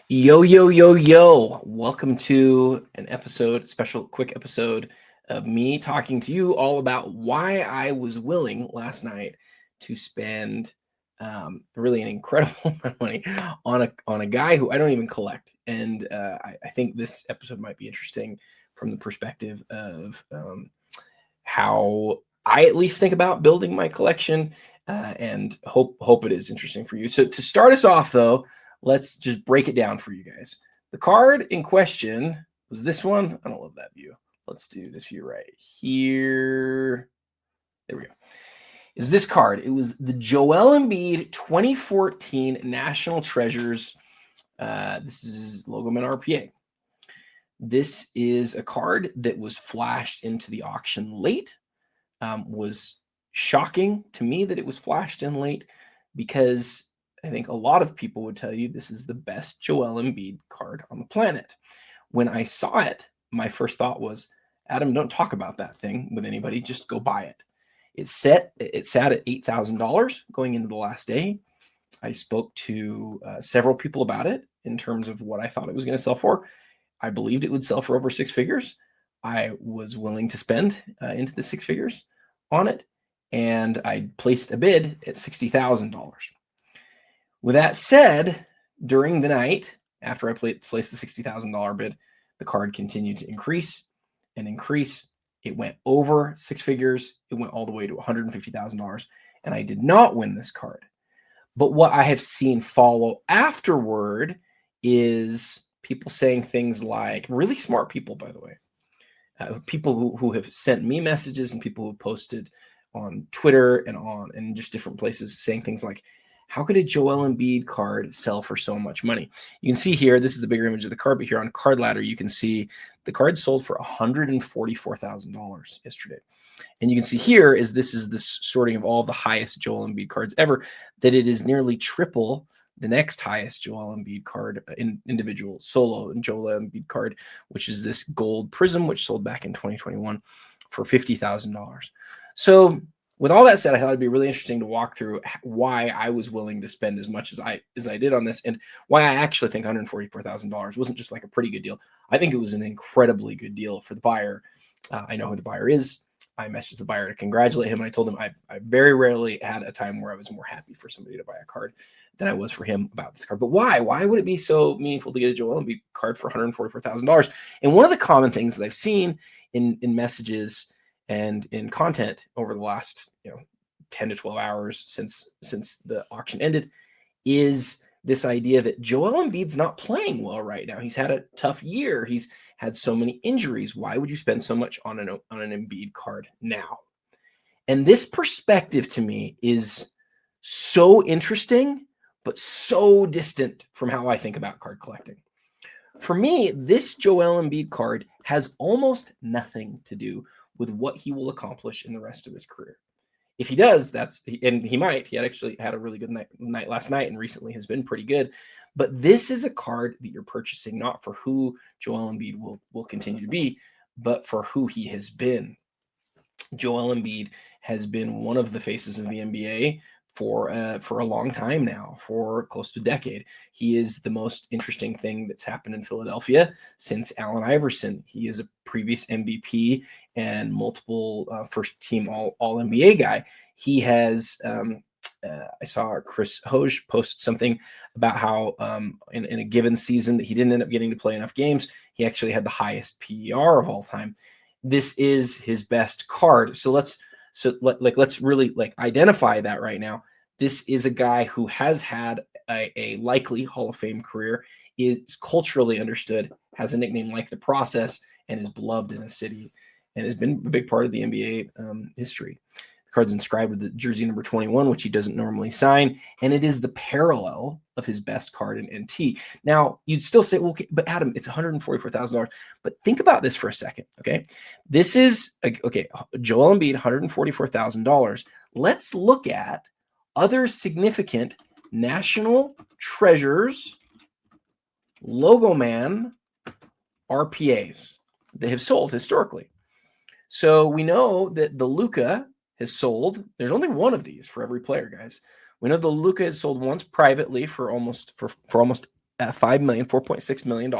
Yo, yo, yo, yo. Welcome to an quick episode of me talking to you all about why I was willing last night to spend really an incredible amount of money on a guy who I don't even collect. And I think this episode might be interesting from the perspective of how I at least think about building my collection, and hope it is interesting for you. So to start us off, though, let's just break it down for you guys. The card in question was this one. I don't love that view. Let's do this view right here. There we go. Is this card? It was the Joel Embiid 2014 National Treasures. This is Logoman RPA. This is a card that was flashed into the auction late. Was shocking to me that it was flashed in late, because I think a lot of people would tell you this is the best Joel Embiid card on the planet. When I saw it, my first thought was, Adam, don't talk about that thing with anybody. Just go buy it. It sat at $8,000 going into the last day. I spoke to several people about it in terms of what I thought it was going to sell for. I believed it would sell for over six figures. I was willing to spend into the six figures on it, and I placed a bid at $60,000. With that said, during the night, after I placed the $60,000 bid, the card continued to increase and increase. It went over six figures. It went all the way to $150,000, and I did not win this card. But what I have seen follow afterward is people saying things like, really smart people, by the way, people who have sent me messages and people who have posted on Twitter and just different places saying things like, how could a Joel Embiid card sell for so much money? You can see here, this is the bigger image of the card, but here on Card Ladder, you can see the card sold for $144,000 yesterday. And you can see here this is the sorting of all the highest Joel Embiid cards ever, that it is nearly triple the next highest Joel Embiid card, individual solo and Joel Embiid card, which is this gold prism, which sold back in 2021 for $50,000. So with all that said, I thought it'd be really interesting to walk through why I was willing to spend as much as I did on this, and why I actually think $144,000 wasn't just like a pretty good deal. I think it was an incredibly good deal for the buyer. I know who the buyer is. I messaged the buyer to congratulate him, and I told him I very rarely had a time where I was more happy for somebody to buy a card than I was for him about this card. But why? Why would it be so meaningful to get a Joel Embiid card for $144,000? And one of the common things that I've seen in messages and in content over the last 10 to 12 hours since the auction ended is this idea that Joel Embiid's not playing well right now. He's had a tough year. He's had so many injuries. Why would you spend so much on an Embiid card now? And this perspective to me is so interesting, but so distant from how I think about card collecting. For me, this Joel Embiid card has almost nothing to do with what he will accomplish in the rest of his career. If he does, and he might. He actually had a really good night last night, and recently has been pretty good. But this is a card that you're purchasing not for who Joel Embiid will continue to be, but for who he has been. Joel Embiid has been one of the faces of the NBA for a long time now, for close to a decade. He is the most interesting thing that's happened in Philadelphia since Allen Iverson. He is a previous MVP and multiple first team all NBA guy. He has, I saw Chris Hoge post something about how in a given season that he didn't end up getting to play enough games, he actually had the highest PER of all time. This is his best card. So let's really identify that right now. This is a guy who has had a likely Hall of Fame career, is culturally understood, has a nickname like The Process, and is beloved in the city, and has been a big part of the NBA history. The card's inscribed with the jersey number 21, which he doesn't normally sign, and it is the parallel of his best card in NT. Now, you'd still say, well, okay, but Adam, it's $144,000. But think about this for a second, okay? This is, Joel Embiid, $144,000. Let's look at other significant National Treasures Logo Man RPAs that have sold historically. So we know that the Luka has sold. There's only one of these for every player, guys. We know the Luka has sold once privately for almost at $4.6 million.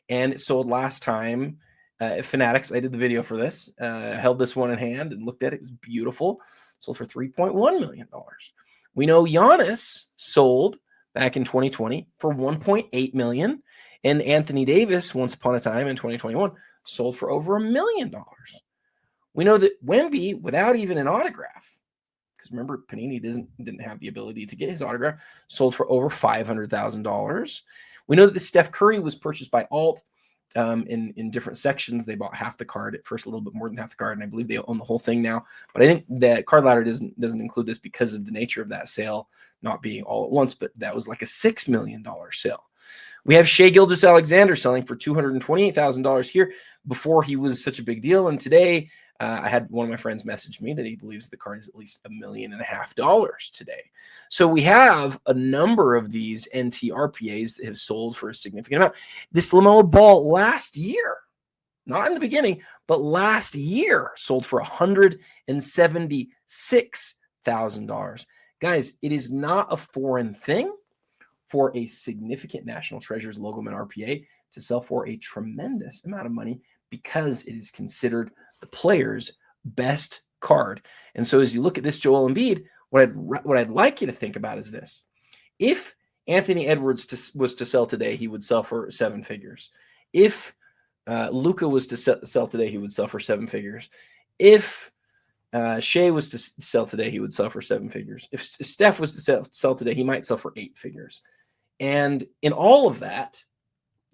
And it sold last time at Fanatics. I did the video for this, held this one in hand and looked at it. It was beautiful. Sold for $3.1 million. We know Giannis sold back in 2020 for $1.8 million. And Anthony Davis, once upon a time in 2021, sold for over $1 million. We know that Wemby, without even an autograph, because remember, Panini didn't have the ability to get his autograph, sold for over $500,000. We know that the Steph Curry was purchased by Alt in different sections. They bought half the card at first, a little bit more than half the card, and I believe they own the whole thing now. But I think that Card Ladder doesn't include this because of the nature of that sale not being all at once. But that was like a $6 million sale. We have Shai Gilgeous-Alexander selling for $228,000 here before he was such a big deal. And today, I had one of my friends message me that he believes the card is at least $1.5 million today. So we have a number of these NT RPAs that have sold for a significant amount. This LaMelo Ball last year, not in the beginning, but last year sold for $176,000. Guys, it is not a foreign thing for a significant National Treasures Logoman RPA to sell for a tremendous amount of money because it is considered the player's best card. And so as you look at this Joel Embiid, what I'd like you to think about is this. If Anthony Edwards was to sell today, he would sell for 7 figures. If Luka was to sell today, he would sell for 7 figures. If Shai was to sell today, he would sell for 7 figures. If Steph was to sell today, he might sell for 8 figures. And in all of that,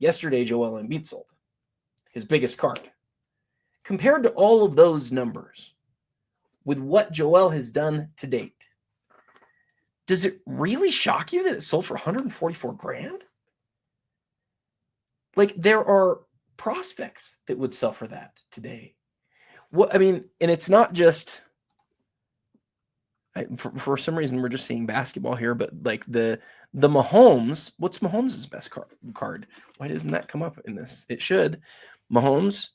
yesterday Joel Embiid sold his biggest card. Compared to all of those numbers, with what Joel has done to date, does it really shock you that it sold for $144,000? Like, there are prospects that would sell for that today. What I mean, and it's not just for some reason we're just seeing basketball here, but like the Mahomes, what's Mahomes' best card? Why doesn't that come up in this? It should. Mahomes.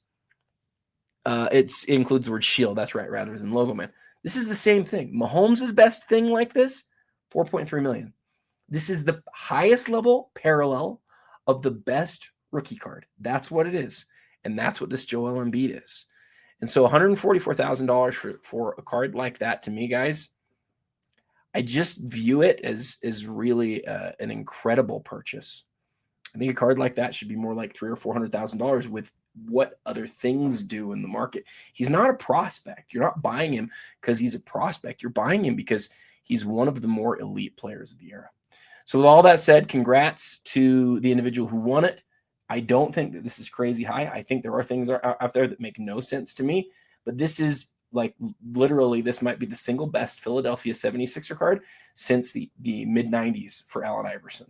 It includes the word shield. That's right, rather than logo man. This is the same thing. Mahomes' best thing like this, $4.3 million. This is the highest level parallel of the best rookie card. That's what it is. And that's what this Joel Embiid is. And so $144,000 for a card like that, to me, guys, I just view it as really an incredible purchase. I think a card like that should be more like $300,000 or $400,000 with what other things do in the market. He's not a prospect. You're not buying him because he's a prospect. You're buying him because he's one of the more elite players of the era. So with all that said, congrats to the individual who won it. I don't think that this is crazy high. I think there are things out there that make no sense to me, but this is like literally, this might be the single best Philadelphia 76er card since the mid-90s for Allen Iverson.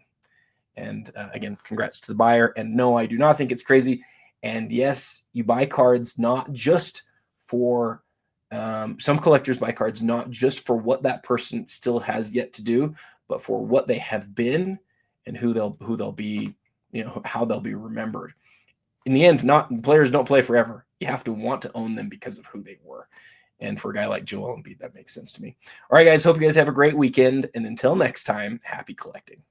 And again, congrats to the buyer. And no, I do not think it's crazy. And yes, you buy cards not just for some collectors buy cards not just for what that person still has yet to do, but for what they have been and who they'll be, you know, how they'll be remembered. In the end, players don't play forever. You have to want to own them because of who they were. And for a guy like Joel Embiid, that makes sense to me. All right, guys, hope you guys have a great weekend. And until next time, happy collecting.